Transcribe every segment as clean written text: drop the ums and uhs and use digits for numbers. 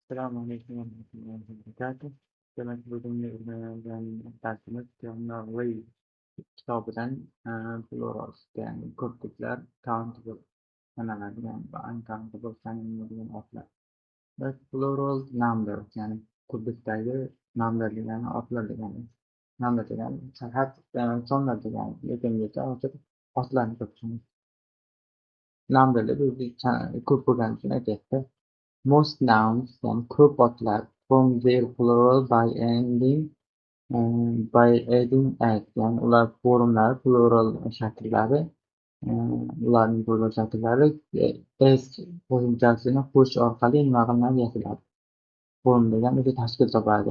Assalomu alaykum va rahmatullohi va barakatuh. Demak, bugungi o'rganadigan darsimiz Navro'y kitobidan plurals, ya'ni ko'pliklar, countable sanaladigan va uncountable sanalmaydigan otlar. Plural number, ya'ni ko'plikdagi number degani otlar degani. Number degani sonlar degani. Lekin bu yerda hozir otlarni ko'rishimiz. Numberlar ko'p bo'lgani uchun aytyapti. Most nouns can group otlar from their plural by adding as, ya'ni ular forumlar plural shakllari ularning plural shakllari s qo'shimchasini qo'shish orqali nima qilinadi yasaladi. Forum degan o'zi tashkil topadi.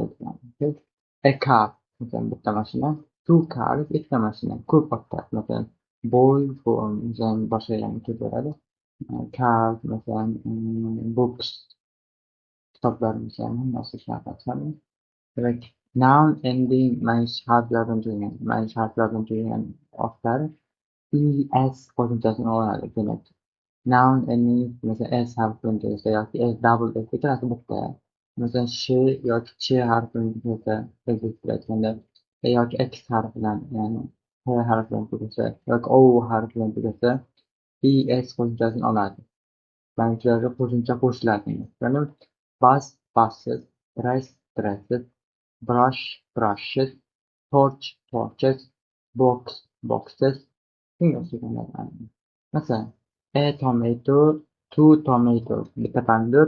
A car, masalan bitta mashina. Two cars, ikkita mashina. Ko'p otlar, masalan boy forum, boshqa yana ketaveradi. Cars, masalan books, kitoblar, masalan hammasi shunaqa hisoblanadi. Demak, noun ending manish harflardan turgan otlar es qo'shimchasini oladi. Demak, noun ending masalan s harfi bilan tugasa yoki s double s ikkalasi bitta. Masalan sh yoki ch harfi bilan tugasa aytganda yoki x harfi bilan, ya'ni h harfi bilan tugasa yoki o harfi bilan tugasa es qo'shimchasini oladi. Banklarga qo'shimcha qo'shiladi. Bus buses, dress dresses, brush brushes, torch torches, box boxes. Shunga o'xshaganlar. Masalan, a tomato, two tomatoes, bitta pomidor,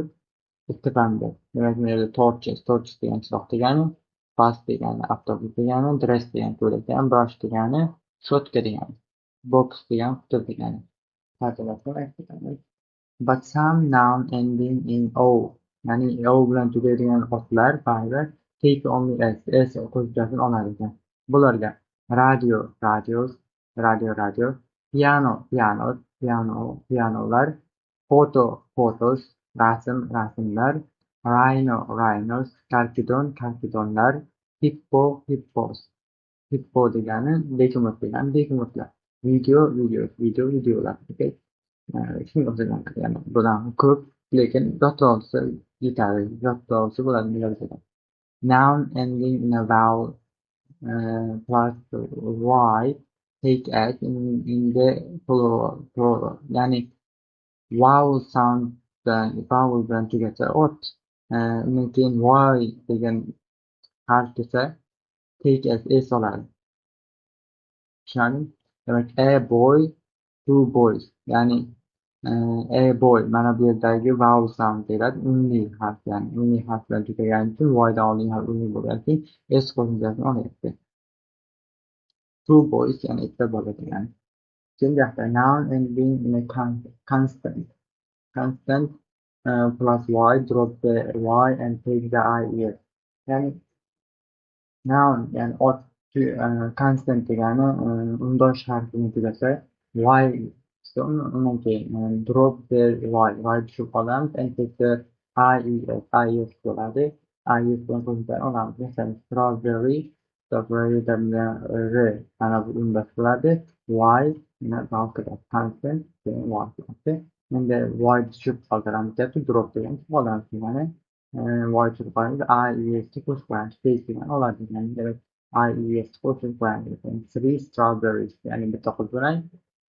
ikkita pomidor. Demak, bu yerda torches degan chiroq degani, bus degani avtobus degani, dress degani ko'ylak degani, brush degani shotka degani, box degani quti degani. But some noun ending in o, ya'ni o bilan tugaydigan otlar ba'zida take only s qo'shimchasini olar ekan. Bularga radio radios, radio, pianolar, photos, rasmlar, rhinos, karkidonlar, hippos. Hippo degani begemotlar. Videolar. Okay? Shunga o'xshagan, ya'ni budan ko'p, lekin yodda olsa yetadi, yodda olsa bo'ladi yozadi. Noun ending in a vowel plus y take as in the plural. Ya'ni vowel bilan tugasa ot, undan keyin y degan harf kelsa take as s oladi. Tushunarlimi? Demak, a boy, two boys, ya'ni a boy mana bu yerdagi vowel sound deyiladi. Unli harf, ya'ni unli harf bilan tugagani uchun y'dan oldingi harf unli bo'lgani uchun s qo'shimchasini olyapti. Two boys, ya'ni ikkita bola degani. Ikkinchi hafta noun ending in a constant plus y, drop the y and take the I here. Ya'ni noun, ya'ni ot constant degani undosh harf bilan tugasa y, undan keyin drop the y tushib qolamiz and take the is bo'ladi. Is bilan qo'shimchani olamiz. Masalan strawberry bilan r mana bu undosh bo'ladi. Y constant keyin y. Endi y tushib qoldiramiz deyapti. Drop degan tushib qolamiz degani y tushib qolamiz. Isga qo'shib qo'yamiz. Take degan oladi degani. Demak, is qo'shib qo'yamiz. Three strawberries, ya'ni bitta qo'shib qo'yamiz.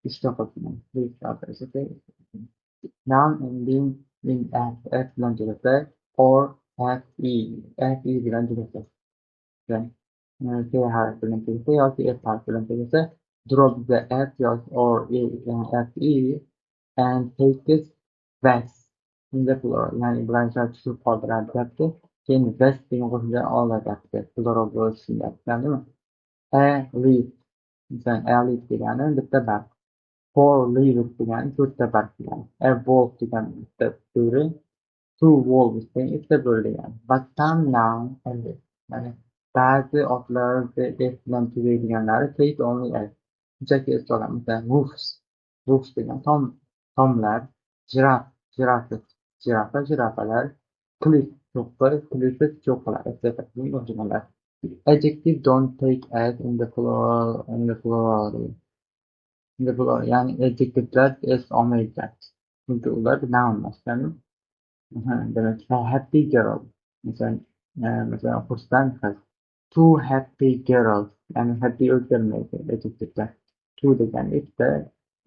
Ikkita qo'shib qo'yamiz. Three strawberries. Okay? Noun ending in f bilan tugasa or fe bilan tugasa. F harfi bilan tugasa yoki f harfi bilan tugasa drop the f or fe and take this vest in the plural. Ya'ni bilanchilar tushib qoldiradi deyapti. Keyin vest degan qo'shimchani oladi deyapti. Plural bo'lishi tushundingizmi? A leaf, masalan a leaf degani bitta barg. Four leaves degani to'rtta barg degani. A wolf degani bitta bo'ri. Two wolves degani ikkita bo'ri degani. But some noun ending, ya'ni ba'zi otlar f bilan tugaydiganlari take only as. Shunchaki es oladi. Masalan wolves degan tomlar, jirafalar, cho'qqilar, etc. Adjective don't take as in the plural. Ya'ni adjektivlar s olmaydi. Chunki ular noun emas. Demek ki happy girl. Mesela, mesela xursand qiz. Two happy girls. Yani happy o'zgarmaydi adjektivda. Two degani ikkita,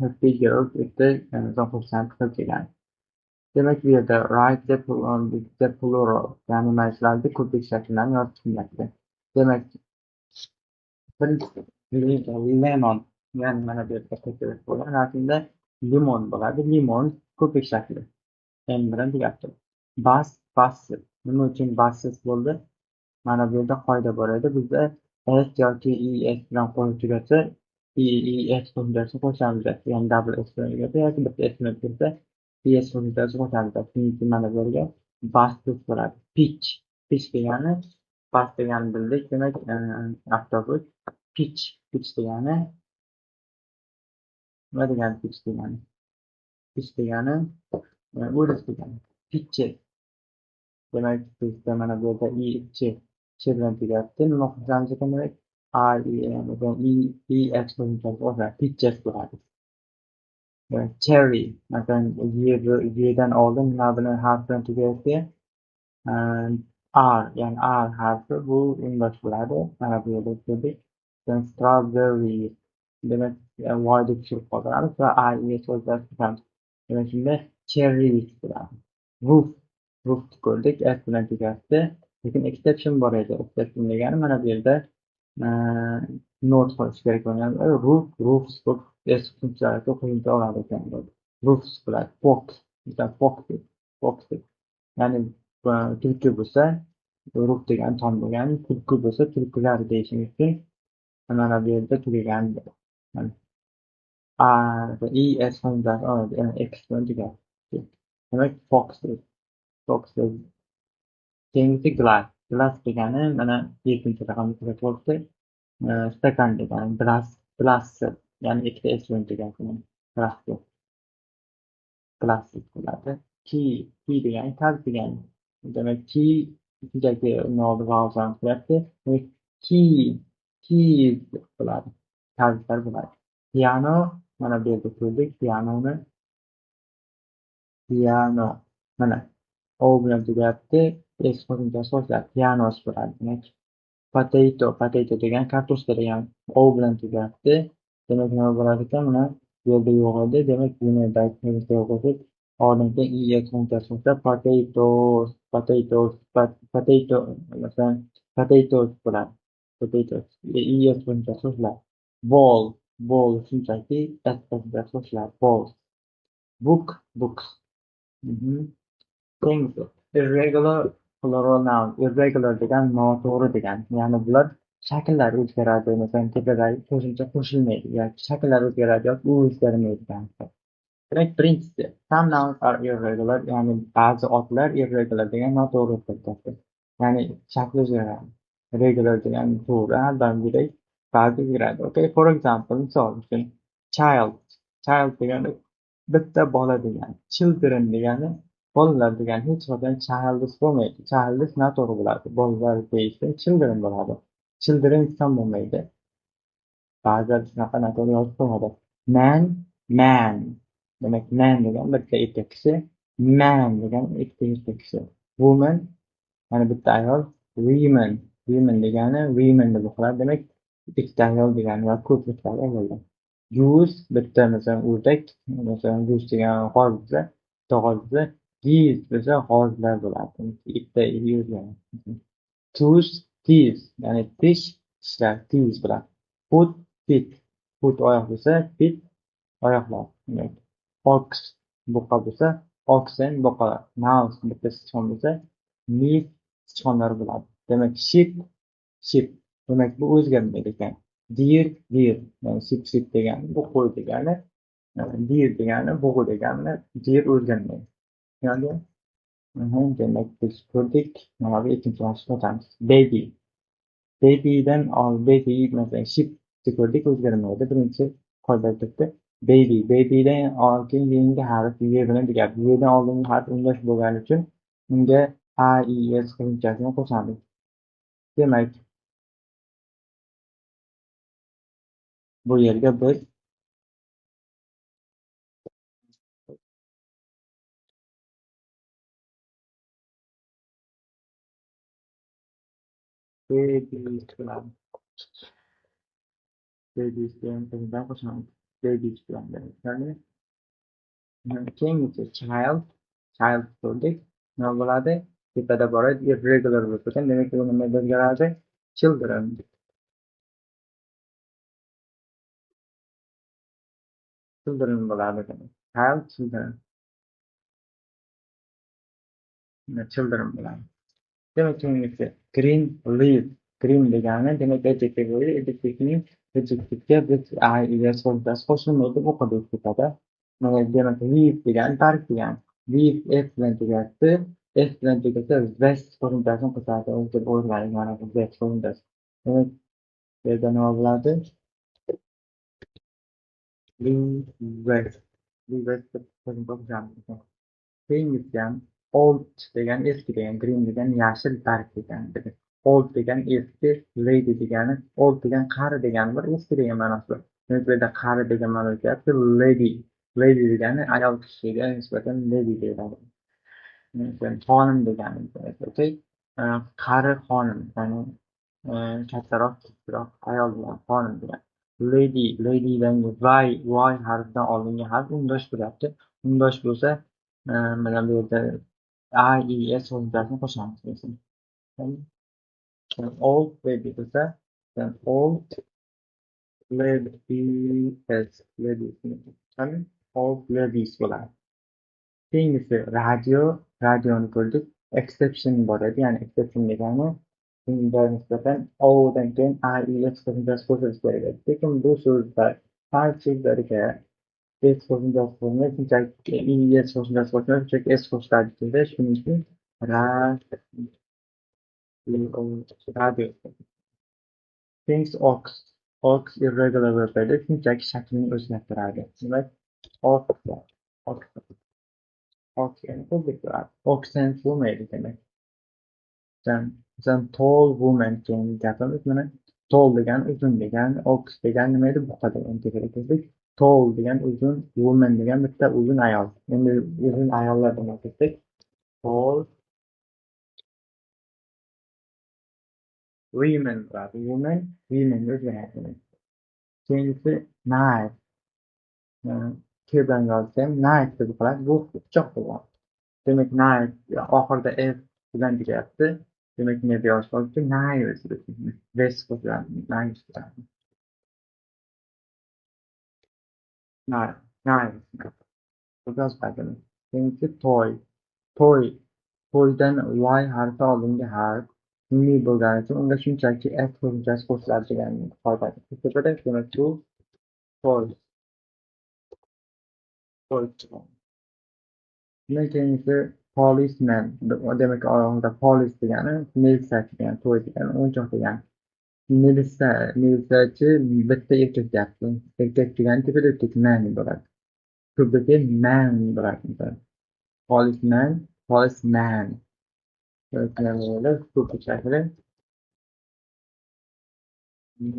happy girls ikkita, xursand qiz degani. Demek bu yerda right the plural. Yani narsalarni ko'plik shakllarni yozib qilyapti. Demak, birinchi lemon. Yani mana bu yerda ko'plik bo'ladi. Aslida limon bo'ladi. Limon ko'plik shakli. Endi bilan tugabdi. Bas, bassiz. Nima uchun bassiz bo'ldi? Mana bu yerda qoida bor edi. Bizda s yoki es bilan qo'shib tugasa, es qo'shimchasi qo'shamiz. Ya'ni double s bilan tugasa yoki bitta s bilan tugasa, es qo'shimchasi qo'shamiz. Shuning uchun mana bu yerga bassiz bo'ladi. Pitch degani bas degani bildik. Demak, avtobus. Pitch degani nima degani pitch degani? Pitch degani o'rish degani. Pitches. Demek bizda mana bu yerda ich bilan tugayapti. Nima qilamiz ekan demak? Es qo'shimchasi o'sha pitches bo'ladi. Cherry masalan yedan oldin nima bilan harf bilan tugayapti? R ya'ni R harfi bu undosh bo'ladi. Mana bu yerda ko'rdik. Strawberry demak voyda tushirib qoldiramiz va es o'zgartiramiz. Demak shunda cherries bo'ladi. Roof Roof'ni ko'rdik. S bilan tugayapti. Lekin exception bor edi. Exception degani mana bu yerda note qo'yish kerak bo'lgan. Roofs ko'p S funksiyalariga qo'shimcha oladi ekan. Roofs bo'ladi. Fox. Ya'ni tulki bo'lsa roof degani tom bo'lgani, tulki bo'lsa tulkilar deyishimiz uchun mana bu yerda tugagan. Mana es funksiyasi oladi. Ya'ni X bilan tugayapti. Demak Fox keyingisi glass. Glass degani mana 7-chi raqamga kirib bo'lsa, stakan degani glass ya'ni ikkita s bilan tugaydi. Plastik bo'ladi. Key degani kalit degani. Demak, key shunchaki uni oldiga olsam bo'lyapti. Demak, key keys bo'ladi. Kalitlar bo'ladi. Piano mana bu yerda ko'rdik. Piano mana o bilan tugayapti. S qo'shimchasi qo'shiladi. Pianos bo'ladi. Demak, potato degan kartoshka degan o bilan tugayapti. Demak, nima bo'lar ekan? Mana bu yerda yo'q edi. Demak, buni qo'shib oldingi es qo'shimchasi qo'shsa potato masalan potatoes bo'ladi. Potatoes es qo'shimchasi qo'shiladi. Ball shunchaki s qo'shimchasi qo'shiladi. Balls. Books. Mhm. Things irregular plural noun. Irregular degani noto'g'ri degani. Ya'ni bular shakllari o'zgaradi. Masalan, tepadagi qo'shimcha qo'shilmaydi yoki shakllari o'zgaradi yoki u o'zgarmaydi demakdir. Demak, birinchisi some nouns are irregular, ya'ni ba'zi otlar irregular degani noto'g'ri o'zgaradi. Ya'ni shakli o'zgaradi. Regular degani to'g'ri, avvalgidek ba'zi o'zgaradi. Okay, for example, misol uchun child. Child degani bitta bola degani. Children degani bolalar degani hech qachon childish bo'lmaydi. Childish noto'g'ri bo'ladi. Bolalar deyishda children bo'ladi. Children ham bo'lmaydi. Ba'zida shunaqa noto'g'ri yozib qo'yadi. Man. Demak, man degani bitta erkak kishi. Man degani ikkita erkak kishi. Woman mana bitta ayol. Women degani women deb o'qiladi. Demak, ikkita ayol degani yoki ko'plikdagi ayollar. Goose bitta masalan o'rdak. Masalan, goose degani g'oz bo'lsa, bitta g'oz bo'lsa, geese bo'lsa g'ozlar bo'ladi. Ikkita yurgan. Thieves ya'ni tishlar thieves bo'ladi. Feet foot oyoq bo'lsa, feet oyoqlar. Demak, ox buqa bo'lsa, oxen buqalar. Mouse bitta sichqon bo'lsa, mice sichqonlar bo'ladi. Demak, sheep demak bu o'zgarmaydi ekan. Deer ya'ni sheep degani bu qo'y degani, deer degani bug'u degani, deer o'zgarmaydi. Ya'ni demak biz ko'rdik. Mana bu ikkinchi mashqni o'tamiz. Baby masalan sheepni ko'rdik o'zgarmaydi. Birinchi qoida aytibdi. Babydan keyingi harf y bilan tugaydi. Y'dan oldingi harf undash bo'lgani uchun unga a, i, s qo'shimchasini qo'shamiz. Demak, bu yerga biz Babies bilan babies bilan kimdan qo'shamiz? Babies bilan demak. Keyingisi child ko'rdik. Nima bo'ladi? Tepada boradi, irregular bo'lib ketgan. Demak, bu nima o'zgaradi? Children. Children bo'ladi demak. Children. Children bo'ladi. Demak, keyingisi green leaf. Green degani demak adjective bo'ladi. Adjective'ga biz is so'zlari qo'shilmaydi, o'qib ketadi. Demak, leaf degani barg degani. Leaf s bilan tugayapti. S bilan tugasa vest qo'shimchasini qo'shadi. O'zib o'rganing mana bu vest qo'shimchasi. Demak, bu yerda nima bo'ladi? Leaf vest. Leaf vest deb qo'shimcha qo'shamiz. Keyingisi ham old degani eski degani, green degani yashil barg degani. Old degani eski, lady degani old degani qari degani bir, eski degan ma'nosi bor. Demak, bu yerda qari degan ma'no kelyapti. Lady. Lady degani ayol kishiga nisbatan lady deyiladi. Xonim degani. Okey. Qari xonim, ya'ni kattaroq, kichikroq ayol bilan xonim degani. Lady dan y harfidan oldingi harf undosh bo'lyapti. Undosh bo'lsa, mana bu yerda IES qo'shimchasini qo'shamiz. Old lady bo'lsa, old ladies. Old ladies bo'ladi. Keyingisi radioni ko'rdik. Exception bor edi, ya'ni exception degani bunga nisbatan dan keyin IES qo'shimchasi qo'shilishi kerak edi. Lekin bu so'zda har so'zlariga s qo'shimchasi qo'shilmay, shunchaki IES qo'shimchasi qo'shilmay, shunchaki s qo'shiladi. Shuning uchun radio. Things ox irregular bo'ladi. Shunchaki shaklini o'zgartiradi. Demak, ox yani ko'plik bo'ladi. Oxen bo'lmaydi demak. Tall woman keyin gapimiz mana. Tall degani uzun degani, ox degani nima edi? Buqa degani keldik. Tall degani uzun, woman degani bitta uzun ayol. Endi uzun ayollar demak ketdik. Tall women bo'ladi. Women o'zgaradi. Keyingisi knife. K bilan yozsam knife deb qoladi. Bu pichoq bo'ladi. Demak, knife oxirida f bilan tugayapti. Demak, nima deb yozish mumkin? Knives deb. Vest qo'shiladi. Knives bo'ladi. Knives. Bu yoziladi. Keyingisi toy. Toydan y harfi oldingi harf milliy bo'lgani uchun unga shunchaki f qo'shimchasi qo'shiladi degan qoida. Tepada demak bu toy. Undan keyingisi policeman. Demak, orolda police degani militsiyachi degani, to'y degani, o'yinchoq degani. Militsiyachi bitta erkak deyapti. Erkak degani tepada erkak man bo'ladi. Ko'pdagi man bo'ladi. Policeman. Ko'p shakli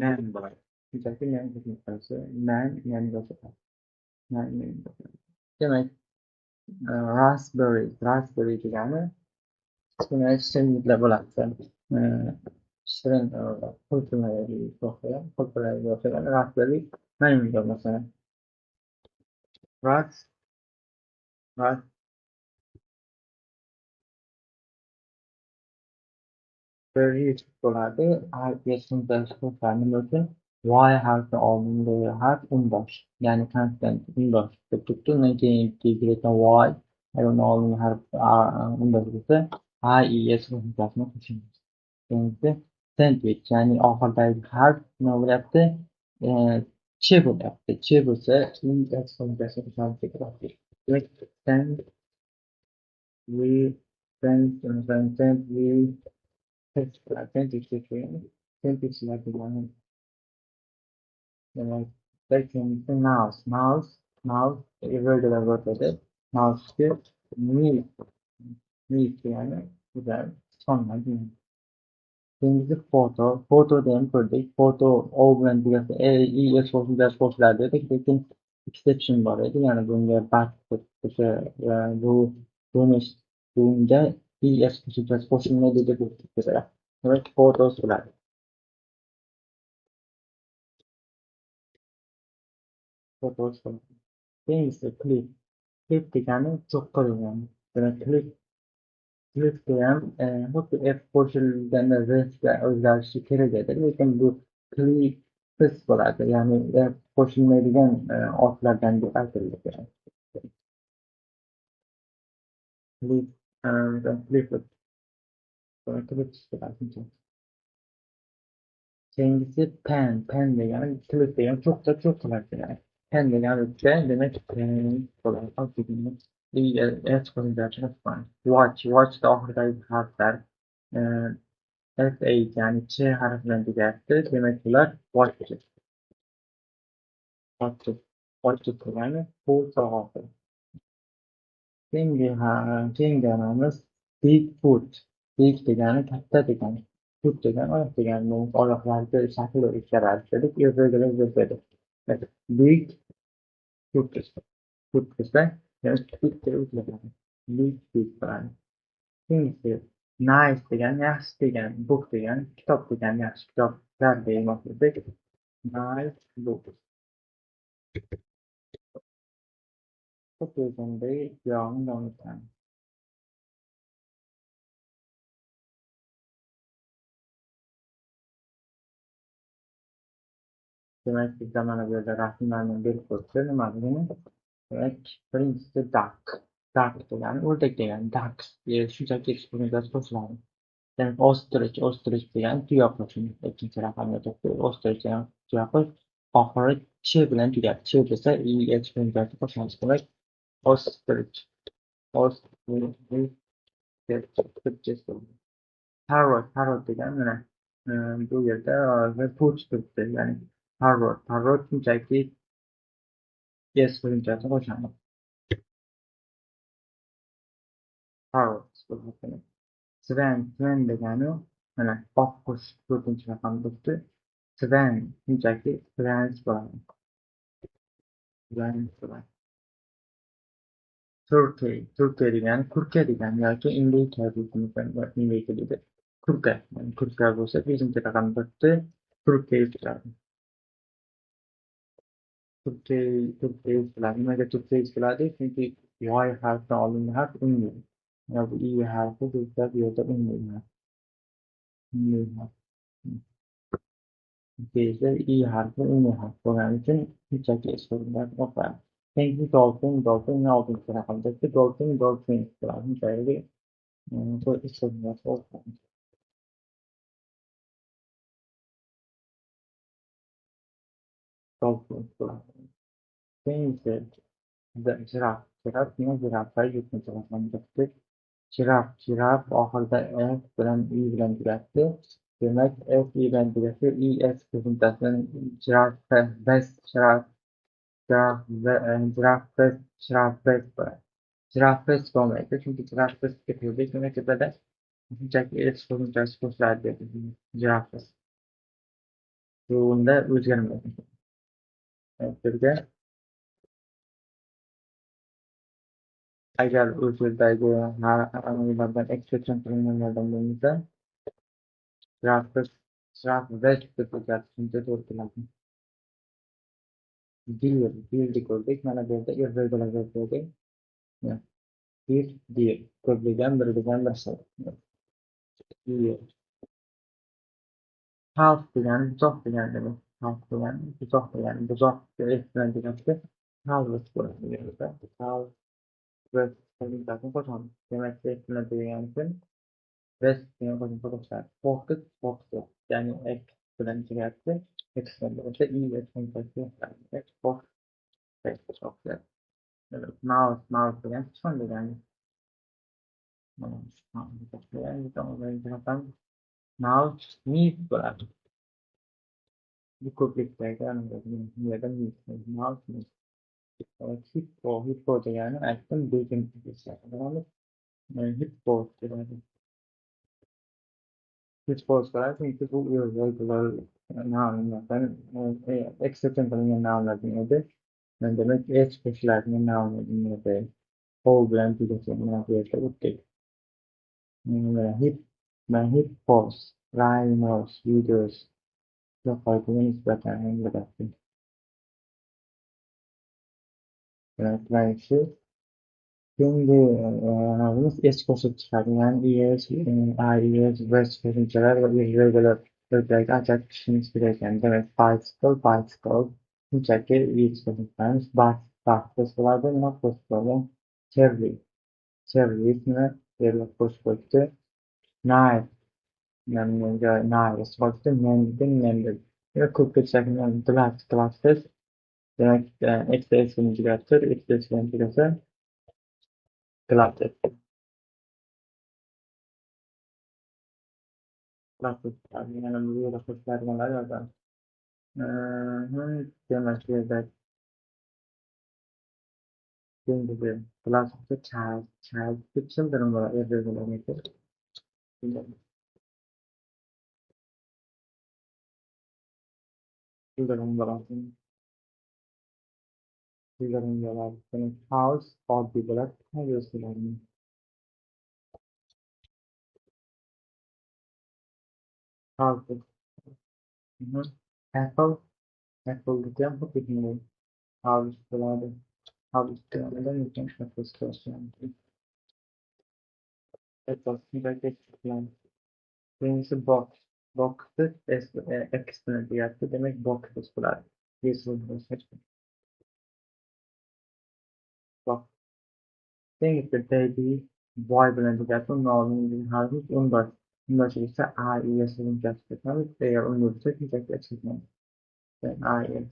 man bo'ladi. Shunchaki man qo'shimchasi man yani boshqa. Demak, raspberry degani shirinliklar bo'ladi. Shirin qulupnayga o'xshagan raspberry maymunga masalan. Raspberry bo'ladi. Nima uchun? Y harfi oldingi harf undosh, ya'ni consonant undosh deb turibdi. Undan keyingi kelgan y agar uni oldingi harf undosh bo'lsa, IES qo'shimchasini qo'shamiz. Keyingisi sandwich, ya'ni oxiridagi harf nima bo'lyapti? Ch bo'lyapti. Ch bo'lsa, IES qo'shimchasini qo'shamiz. Demak, sandwichlar degani demak, mouse irregular bo'ladi. Mouse'ga milk degani go'zal sonlar. Keyingisi fotoda ham ko'rdik. Foto o bilan tugasa es qo'shiladi dedik, lekin exception bor edi. Ya'ni bunga o'sha bunga es qo'shimchasi qo'shilmaydi deb o'tib ketadi. Demek photos bo'ladi. Photos bo'ladi. Keyingisi clip. Clip degani cho'qqi degani. Demak, clipga ham xuddi F qo'shilganda resga o'zgarishi kerak edi, lekin bu clips bo'ladi. Ya'ni F qo'shilmaydigan otlardan deb aytiladi. Clip, clip, clips bo'ladi. Keyingisi pen. Pen degani clip degani cho'qqilar degani. Pen degani demak pen bo'ladi. Oddiygina S qo'shimchasi fine. Watch'da oxiridagi harflar SH ya'ni Ch harfi bilan tugayapti. Demak bular watches. Watches degani qo'l soat. Keyingi anamiz Bigfoot. Big degani katta degani. Foot degani oyoq degani. Oyoqlarga shakl o'zgaradi dedik. Irregular dedik. Big foot desa bitta o'zgaradi. Big foot bo'ladi. Keyingisi nice degani yaxshi degani. Book degani kitob degani yaxshi kitoblar demoqchidik. Nice book. Xuddi o'zimdek yog'ni davom etamiz. Demak, bizda mana bu yerda rasmlarni berib qo'yibdi. Nimaligini? Demak, birinchisi duck. Duck degani o'rdak degani. Ducks shunchaki eksponentlar qo'shiladi. Demak, ostrich degani tuyoq qo'shing. Ikkinchi raqamga turibdi. Ostrich degani tuyoq oxiri ch bilan tugadi. Ch desa i eksponentlarni qo'shamiz. Demak, ostrich. Ostrich. Parrot degani mana bu yerda poch turibdi. Ya'ni parrot shunchaki s qo'shimchasini qo'shamiz. Parrot bo'ladi. Sven degani mana oqqush 4-raqam turibdi. Sven shunchaki swans bo'ladi. Turkey degani kurka degani yoki indeyka deydi. Kurka bo'lsa 5-raqam turibdi. Turkey bo'ladi. Turkey bo'ladi. Nimaga turkey bo'ladi? Chunki y harfidan olingan harf unli. Mana bu i harfi bizda bu yerda unli harf. Bizda i harfi unli harf bo'lgani uchun shunchaki ismlar o'qiladi. Keyingi dolphin 6-raqamdagi dolphin bo'ladi. Shunchaki bu ismlar o'qiladi. Dolphin bo'ladi. Keyingisi jiraffa 7-raqamdagi Jiraf oxirida f bilan i bilan tugatdi. Demak, f i bilan tugasa es qo'shimchasidan Giraffes bo'ladi. Giraffes bo'lmaydi, chunki Giraffesga turdik. Demak, shunchaki es qo'shimchasi qo'shiladi dedi. Giraffes. Bu unda o'zgarmaydi. Birga agar o'sha yerdagi anavilardan exception qilinganlardan bo'lmasa Giraffes deb o'zgartirishga to'g'ri keladi. Deer'ni ko'rdik. Mana bu yerda irregular ko'rdik. Deer ko'pligidan biridan bir so'z. Deer. Half degani buzoq degani demak. Half degani buzoq degani. Buzoqga s bilan tugashsa halvus bo'ladi bu yerda. Halvus qo'shimchasini qo'shamiz. Demak, s bilan tugagani uchun west degan qo'shimcha qo'shiladi. Fox ya'ni x bilan tugayapti. X bilan tugasa i qo'shimchasi qo'shiladi. Fox. Mouse degan sichqon degani. Mouse sneeze bo'ladi. Bu ko'plikdagi mouse sneeze. Hippo degani aytdim, begim hippo degani. Hippos bo'ladi, chunki bu irregular nounlardan exception qilingan nounlardan edi. Demak, h qo'shiladigan nounlardan edi. Hol bilan tugasa mana bu yerda o'tdik. Hippos Rhinos, videos yo'qotuvga nisbatan yangilikdir. Raisi Şimdi biz eski qo'shib chiqarilgan ES, IES, REST qo'shimchalar va irregular so'zlarga ajratib tushishimiz kerak ekan. Demak, bicycle shunchaki ES qo'shimchamiz baxtsiz bo'ladi. Nima qo'shib qo'ygan? Cherry. Cherry'ni terlab qo'shib qo'yibdi. Knife. Knife qo'shibdi. Mendel. Ko'pga chakilgan glasses. Demak, XS integrator, XS integrator, glasses. Plastik yana bu yerda qo'shiladiganlar yozadi. Demak, bu yerda dengizi plastikda chal deb tushuntirim bor irregularniki. Bildirim bo'ladi. Bildirim bo'ladi. Demak, house oddiy bo'ladi. House house. Apple Apple'niki ham xuddi shunday house bo'ladi. House deganida lekin Apple Store. Apple shunday bilan birinchisi boxni x bilan tugatdi, demak box bo'ladi. Yes box. Keyingi baby boy bilan tugatdi, uni oldingi harfi undosh esa a es qo'shimchasi ketadi. Agar uni bo'lsa shunchaki chiqmaydi. A es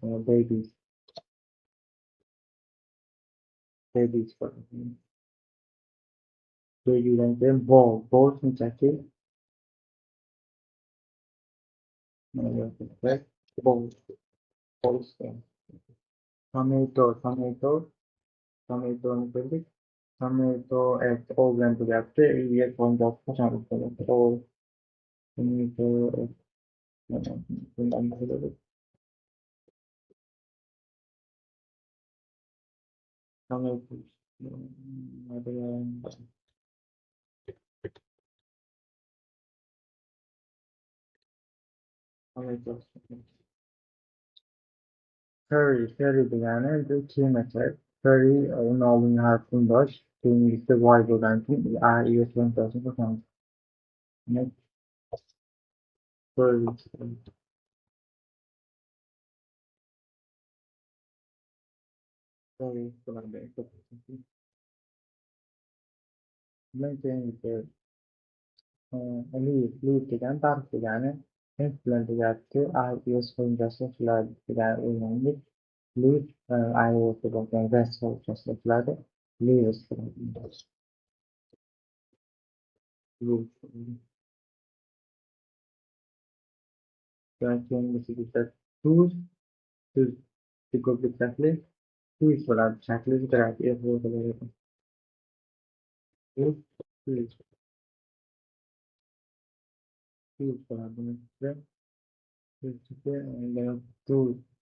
babies bo'ladi. Babydan keyin ball shunchaki mana bu yerda ball ball. Tomatoni ko'rdik. Tomato o bilan tugatdi. Yaponcha qachon bo'ladi? Tomato bundan bo'ladi. Tomato curry degani bu kiyim-kechak. Curry uni oldingi harfi undosh, keyingisi voy bo'lgan keyin a es qo'shimchasini qo'shamiz. Demak, curry bo'ladi. Bundan keyingisi leaf degani barg degani. F bilan tugatdi. A es qo'shimchasi qo'shiladi degani o'ylandik. Leaf iOS bo'lgan REST qo'shimchasi qo'shiladi. Leaves bo'ladi. Keyingisi esa tuz ko'plik shakli tuz bo'ladi. Shakli juda bo'ladi. Tuz bo'ladi.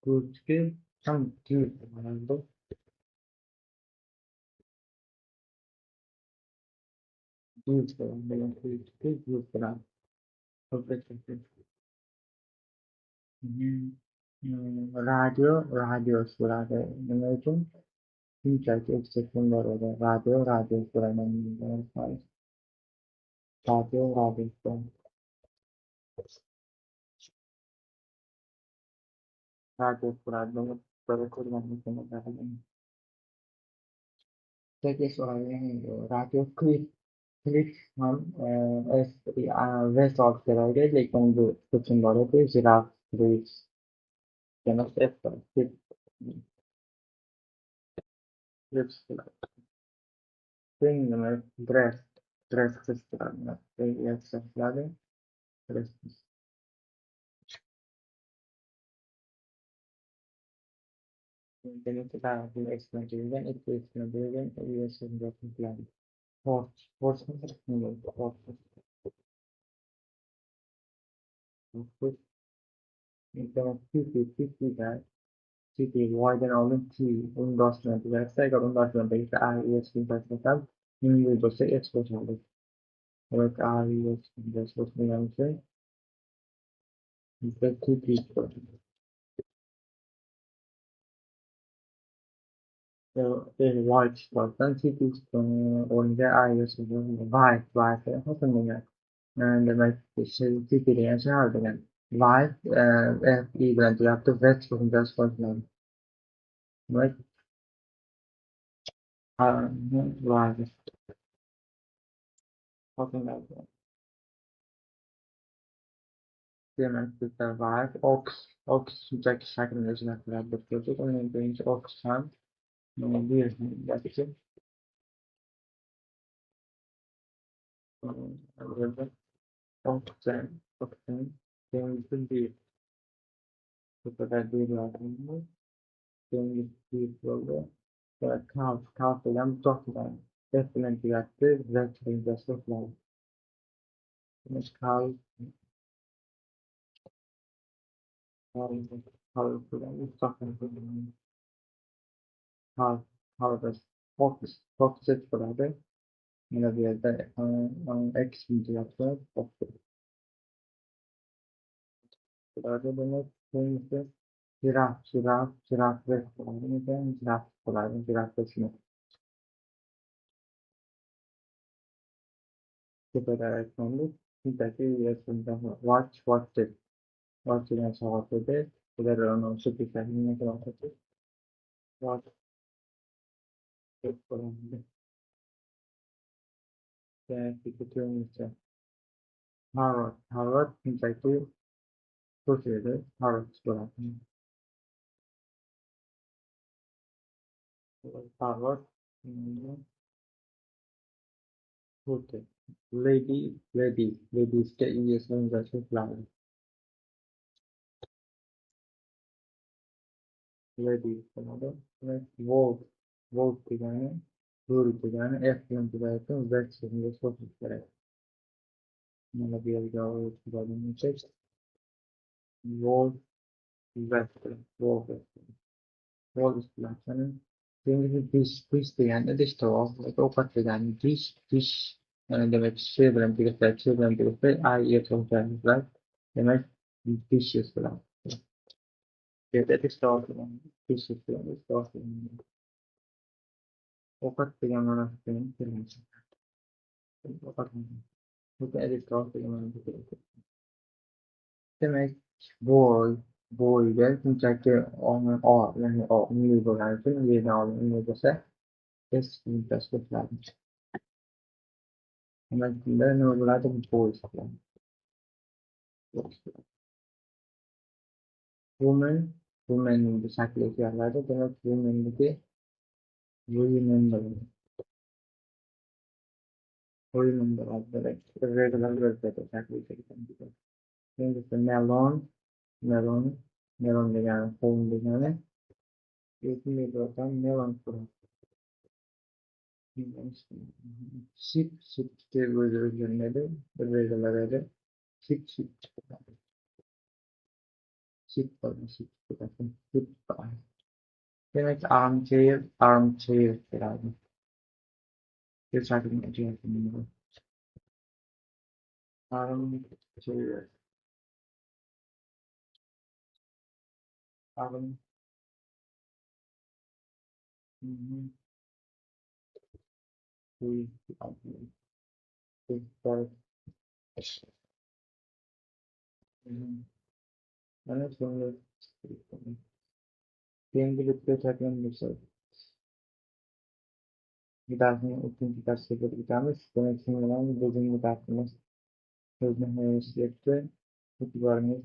Tuzki ham tuz bo'ladi. Tuz bo'ladi. Radios bo'ladi. Nima uchun? Shunchaki eksepsiyon bor edi. Radios bo'ladi. Radios bo'ladi. Böyle ko'rgan Turkish radio clip ham REST olib keladi, lekin bu uchun bor edi. Giraffe clips demak clips bo'ladi. Keyin nima dress qiladi. Dress demak tarixni explain qilingan, explain qilingan qiladi. Horse City voydan oldin T undosh bilan tugatsa, agar undosh bilan tugasa a es qo'shiladi. Bo'lsa s qo'shiladi. Demak a es qo'shilgan uchun Bizde T büyük. White sporttan T büyük oyuncu ayrısı. White. Hatın mı? Demek şey T diye şey aldı yani. White F iyi bilen yaptı. West oyuncu sportlar. Demek White. Hatın geldi. Demek bizde White. Ox sıcak şeklinde hizmetler yapıyorduk. Onun birinci Ox'tan bir yapıcı. Ox'tan denizli bir. Bu kadar değil lazım. Denizli bir yolu. Kalk eden doktor. Defnen diyattı. Veterin destekler. Demek kal, eden doktor. Kal, kal, Fox etkileri. Yine bir yerde eksi diyattı. Doktorlarda demek denizli. Jiraf ve kullanımı jiraf kullanımı, jiraf besini ederek kullanılır. Şuradaki yazımda watch'den cevap eder. Iler onun süpürgeline cevap eder. Watch kullanılır. Yani tutuyormuşsa Harvard şuradaki Türkiye'de Harvard kullanılır. Harvard Türkiye. Ladies iyi yazılımda çok lazım. Ladies kullanılır. Ve Wolf yani yani F1 ticaretin Vex'in sosyetleri. Buna bir yere daha kullanılacak. Wolf Wolf Wolf istilaçlarının dengeli diş deyen de diş tava. O kadar yani diş yani demek şey bilen birlikte ay yatırımcılar demek diş istilaç. Bir de diş tava kullanılıyor. Diş istilaç, diş tava kullanılıyor. O kadar yani anasının kelimesi. O kadar. Bu da diş tava kullanılıyor. Demek boy, boyga shunchaki ya'ni unli bo'lgani uchun yerni unli bo'lsa tez qo'mitasi ko'piladi. Demak, bunda nima bo'ladi? Boy hisoblanadi. Woman, womanning shakli o'zgaradi. Demak, womanniki women bo'ladi. Women bo'ladi. Demak, irregular bo'ladi shakli o'zgaradi. Endi melon degani qovun degani. Lekin melon ko'radi. Sheep o'zgaradi. Irregular Sheep sheep demek armchair herhalde. Bir şarkının acıyasını armchair arm we bana sonra dengeli takılmışsa bir dahakine ikinci derste göreceğimiz demek ki bugün bir dersimiz çözme mühendislikte itibarımız